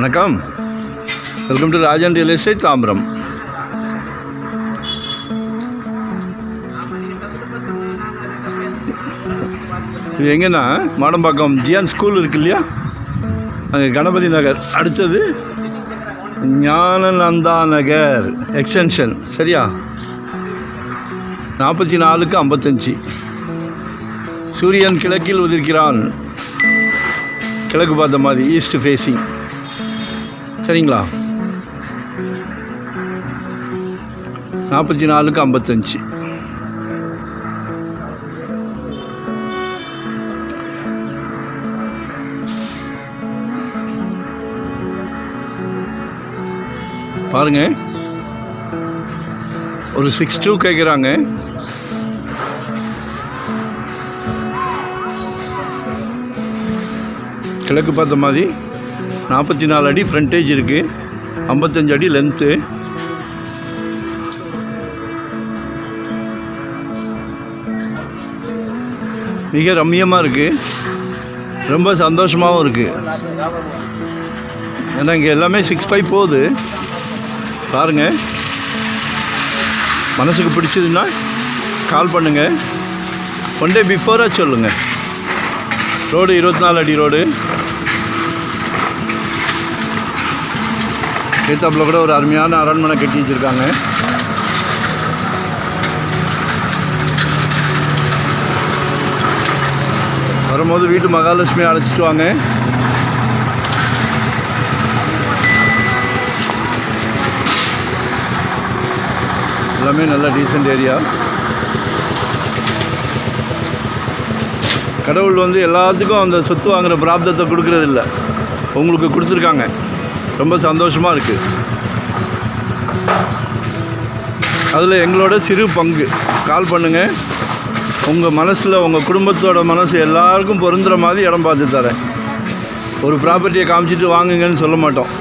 வணக்கம், welcome to Rajan real estate Tambaram. இது எங்கன்னா மாடம்பாக்கம் ஜியான் ஸ்கூல் இருக்கு இல்லையா, அங்கே கணபதி நகர், அடுத்தது ஞானநந்தா நகர் எக்ஸ்டென்ஷன். சரியா? 44க்கு 55. சூரியன் கிழக்கில் உதிர்க்கிறான், கிழக்கு பார்த்த மாதிரி, ஈஸ்ட் ஃபேஸிங். சரிங்களா? 44க்கு 55. பாருங்க, ஒரு 6.2 கேட்குறாங்க. கிழக்கு பார்த்த மாதிரி 44 அடி ஃப்ரண்டேஜ் இருக்குது, 55 அடி லென்த்து. மிக ரம்மியமாக இருக்குது, ரொம்ப சந்தோஷமாகவும் இருக்குது. ஏன்னா இங்கே எல்லாமே 6.5 போகுது. பாருங்கள், மனசுக்கு பிடிச்சதுன்னா கால் பண்ணுங்கள். ஒன் டே பிஃபோராக சொல்லுங்கள். ரோடு 24 அடி ரோடு. ஏத்தாப்பில் கூட ஒரு அருமையான அரண்மனை கட்டி வச்சுருக்காங்க. வரும்போது வீட்டு மகாலட்சுமி அழைச்சிட்டு வாங்க. எல்லாமே நல்ல டீசென்ட் ஏரியா. கடவுள் எல்லாத்துக்கும் அந்த சொத்து வாங்குகிற பிராப்தத்தை கொடுக்கறதில்ல, உங்களுக்கு கொடுத்துருக்காங்க. ரொம்ப சந்தோஷமாக இருக்குது. அதில் எங்களோட சிறு பங்கு. கால் பண்ணுங்கள். உங்கள் மனசில், உங்கள் குடும்பத்தோட மனசு எல்லாருக்கும் பொருந்துகிற மாதிரி இடம் பார்த்து தரேன். ஒரு ப்ராப்பர்ட்டியை காமிச்சிட்டு வாங்குங்கன்னு சொல்ல மாட்டோம்.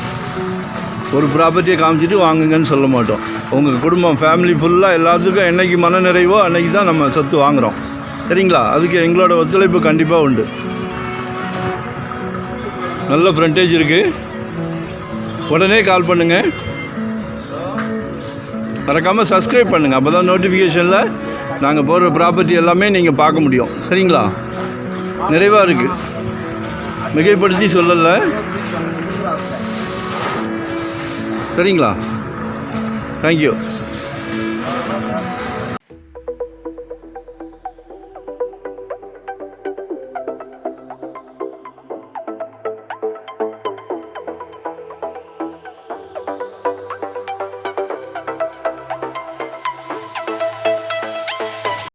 ஒரு ப்ராப்பர்ட்டியை காமிச்சிட்டு வாங்குங்கன்னு சொல்ல மாட்டோம். உங்கள் குடும்பம், ஃபேமிலி ஃபுல்லாக எல்லாத்துக்கும் என்றைக்கு மன நிறைவோ அன்றைக்கி தான் நம்ம சொத்து வாங்குகிறோம். சரிங்களா? அதுக்கு எங்களோட ஒத்துழைப்பு கண்டிப்பாக உண்டு. நல்ல ஃப்ரண்டேஜ் இருக்குது. உடனே கால் பண்ணுங்கள். மறக்காமல் சப்ஸ்கிரைப் பண்ணுங்கள். அப்போ தான் நோட்டிஃபிகேஷனில் நாங்கள் போடுற ப்ராப்பர்ட்டி எல்லாமே நீங்கள் பார்க்க முடியும். சரிங்களா? நிறைவாக இருக்குது, மிகைப்படுத்தி சொல்லலை. சரிங்களா? தேங்க்யூ.